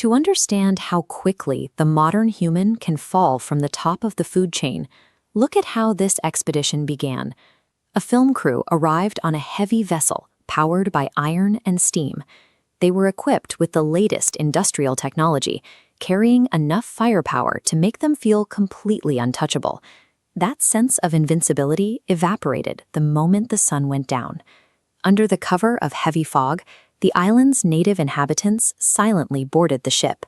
To understand how quickly the modern human can fall from the top of the food chain, look at how this expedition began. A film crew arrived on a heavy vessel powered by iron and steam. They were equipped with the latest industrial technology, carrying enough firepower to make them feel completely untouchable. That sense of invincibility evaporated the moment the sun went down. Under the cover of heavy fog, the island's native inhabitants silently boarded the ship.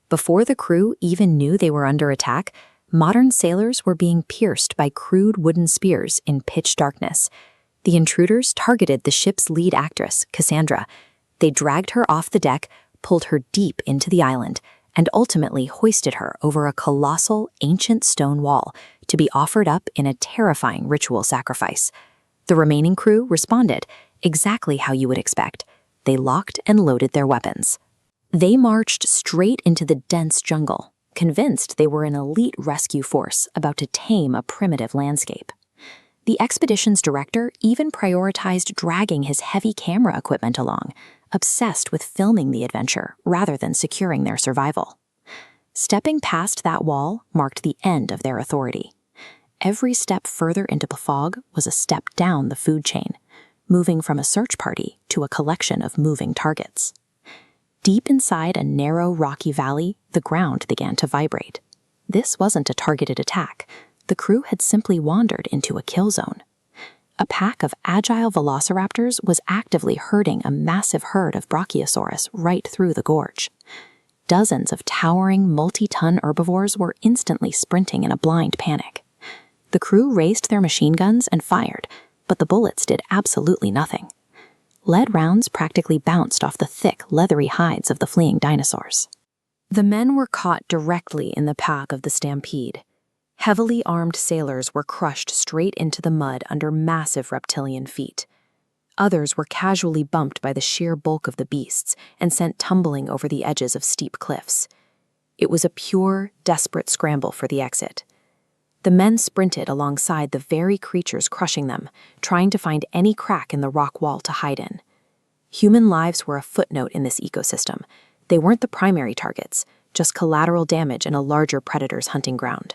Before the crew even knew they were under attack, modern sailors were being pierced by crude wooden spears in pitch darkness. The intruders targeted the ship's lead actress, Cassandra. They dragged her off the deck, pulled her deep into the island, and ultimately hoisted her over a colossal, ancient stone wall to be offered up in a terrifying ritual sacrifice. The remaining crew responded exactly how you would expect. They locked and loaded their weapons. They marched straight into the dense jungle, convinced they were an elite rescue force about to tame a primitive landscape. The expedition's director even prioritized dragging his heavy camera equipment along, obsessed with filming the adventure rather than securing their survival. Stepping past that wall marked the end of their authority. Every step further into the fog was a step down the food chain, moving from a search party to a collection of moving targets. Deep inside a narrow, rocky valley, the ground began to vibrate. This wasn't a targeted attack. The crew had simply wandered into a kill zone. A pack of agile velociraptors was actively herding a massive herd of Brachiosaurus right through the gorge. Dozens of towering, multi-ton herbivores were instantly sprinting in a blind panic. The crew raised their machine guns and fired, but the bullets did absolutely nothing. Lead rounds practically bounced off the thick, leathery hides of the fleeing dinosaurs. The men were caught directly in the path of the stampede. Heavily armed sailors were crushed straight into the mud under massive reptilian feet. Others were casually bumped by the sheer bulk of the beasts and sent tumbling over the edges of steep cliffs. It was a pure, desperate scramble for the exit. The men sprinted alongside the very creatures crushing them, trying to find any crack in the rock wall to hide in. Human lives were a footnote in this ecosystem. They weren't the primary targets, just collateral damage in a larger predator's hunting ground.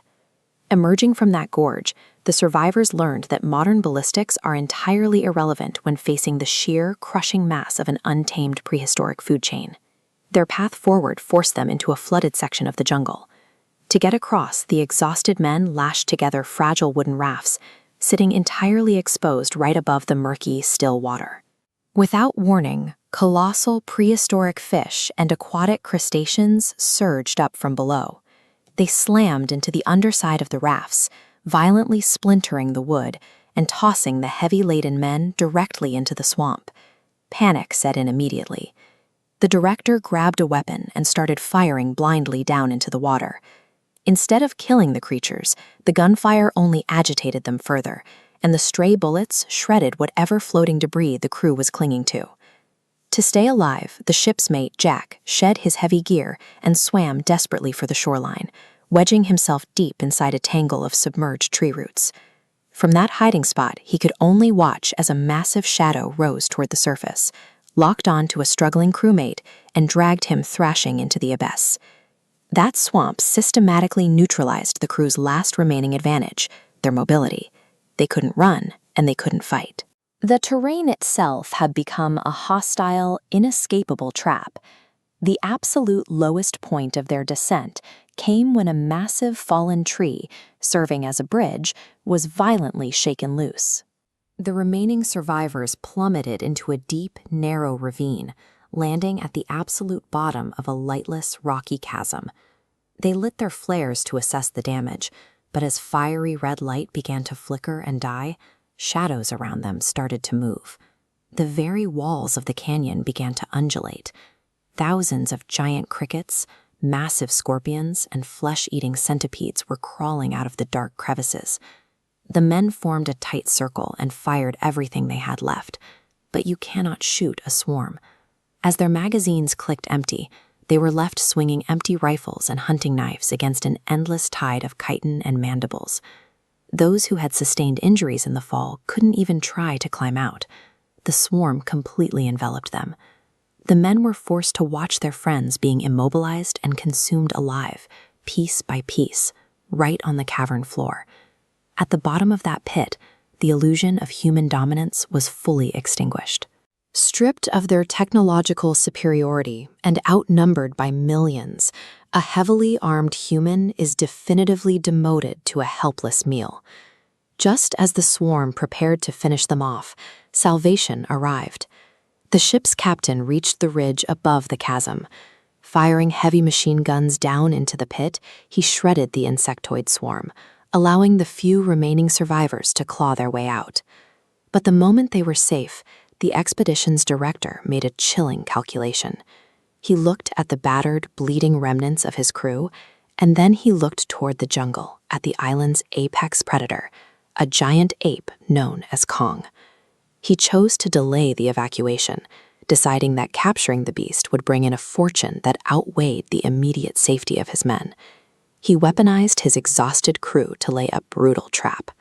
Emerging from that gorge, the survivors learned that modern ballistics are entirely irrelevant when facing the sheer, crushing mass of an untamed prehistoric food chain. Their path forward forced them into a flooded section of the jungle. To get across, the exhausted men lashed together fragile wooden rafts, sitting entirely exposed right above the murky, still water. Without warning, colossal prehistoric fish and aquatic crustaceans surged up from below. They slammed into the underside of the rafts, violently splintering the wood and tossing the heavy-laden men directly into the swamp. Panic set in immediately. The director grabbed a weapon and started firing blindly down into the water. Instead of killing the creatures, the gunfire only agitated them further, and the stray bullets shredded whatever floating debris the crew was clinging to. To stay alive, the ship's mate, Jack, shed his heavy gear and swam desperately for the shoreline, wedging himself deep inside a tangle of submerged tree roots. From that hiding spot, he could only watch as a massive shadow rose toward the surface, locked on to a struggling crewmate, and dragged him thrashing into the abyss. That swamp systematically neutralized the crew's last remaining advantage, their mobility. They couldn't run, and they couldn't fight. The terrain itself had become a hostile, inescapable trap. The absolute lowest point of their descent came when a massive fallen tree, serving as a bridge, was violently shaken loose. The remaining survivors plummeted into a deep, narrow ravine, landing at the absolute bottom of a lightless, rocky chasm. They lit their flares to assess the damage, but as fiery red light began to flicker and die, shadows around them started to move. The very walls of the canyon began to undulate. Thousands of giant crickets, massive scorpions, and flesh-eating centipedes were crawling out of the dark crevices. The men formed a tight circle and fired everything they had left, but you cannot shoot a swarm. As their magazines clicked empty, they were left swinging empty rifles and hunting knives against an endless tide of chitin and mandibles. Those who had sustained injuries in the fall couldn't even try to climb out. The swarm completely enveloped them. The men were forced to watch their friends being immobilized and consumed alive, piece by piece, right on the cavern floor. At the bottom of that pit, the illusion of human dominance was fully extinguished. Stripped of their technological superiority and outnumbered by millions, a heavily armed human is definitively demoted to a helpless meal. Just as the swarm prepared to finish them off, salvation arrived. The ship's captain reached the ridge above the chasm. Firing heavy machine guns down into the pit, he shredded the insectoid swarm, allowing the few remaining survivors to claw their way out. But the moment they were safe, the expedition's director made a chilling calculation. He looked at the battered, bleeding remnants of his crew, and then he looked toward the jungle, at the island's apex predator, a giant ape known as Kong. He chose to delay the evacuation, deciding that capturing the beast would bring in a fortune that outweighed the immediate safety of his men. He weaponized his exhausted crew to lay a brutal trap.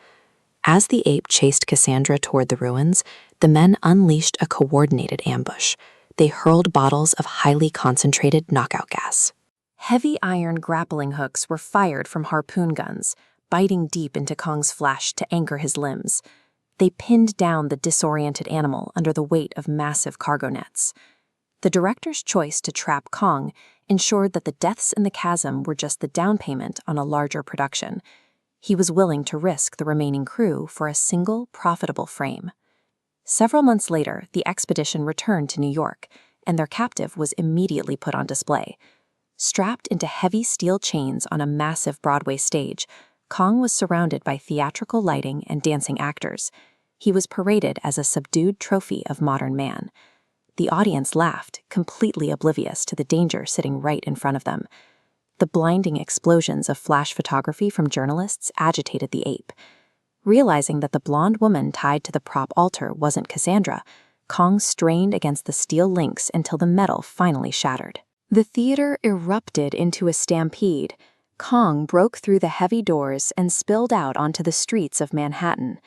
As the ape chased Cassandra toward the ruins, the men unleashed a coordinated ambush. They hurled bottles of highly concentrated knockout gas. Heavy iron grappling hooks were fired from harpoon guns, biting deep into Kong's flesh to anchor his limbs. They pinned down the disoriented animal under the weight of massive cargo nets. The director's choice to trap Kong ensured that the deaths in the chasm were just the down payment on a larger production. He was willing to risk the remaining crew for a single profitable frame. Several months later, the expedition returned to New York, and their captive was immediately put on display. Strapped into heavy steel chains on a massive Broadway stage, Kong was surrounded by theatrical lighting and dancing actors. He was paraded as a subdued trophy of modern man. The audience laughed, completely oblivious to the danger sitting right in front of them. The blinding explosions of flash photography from journalists agitated the ape. Realizing that the blonde woman tied to the prop altar wasn't Cassandra, Kong strained against the steel links until the metal finally shattered. The theater erupted into a stampede. Kong broke through the heavy doors and spilled out onto the streets of Manhattan.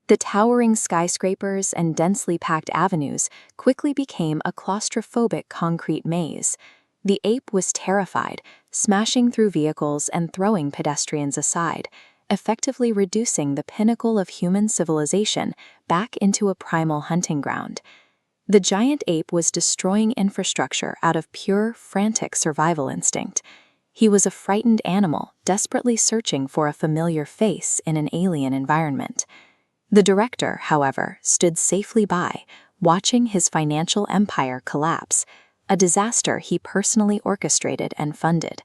The towering skyscrapers and densely packed avenues quickly became a claustrophobic concrete maze. The ape was terrified, smashing through vehicles and throwing pedestrians aside, effectively reducing the pinnacle of human civilization back into a primal hunting ground. The giant ape was destroying infrastructure out of pure, frantic survival instinct. He was a frightened animal, desperately searching for a familiar face in an alien environment. The director, however, stood safely by, watching his financial empire collapse, a disaster he personally orchestrated and funded.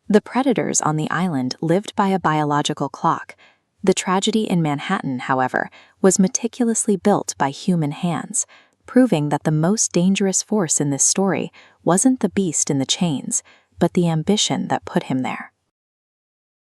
The predators on the island lived by a biological clock. The tragedy in Manhattan, however, was meticulously built by human hands, proving that the most dangerous force in this story wasn't the beast in the chains, but the ambition that put him there.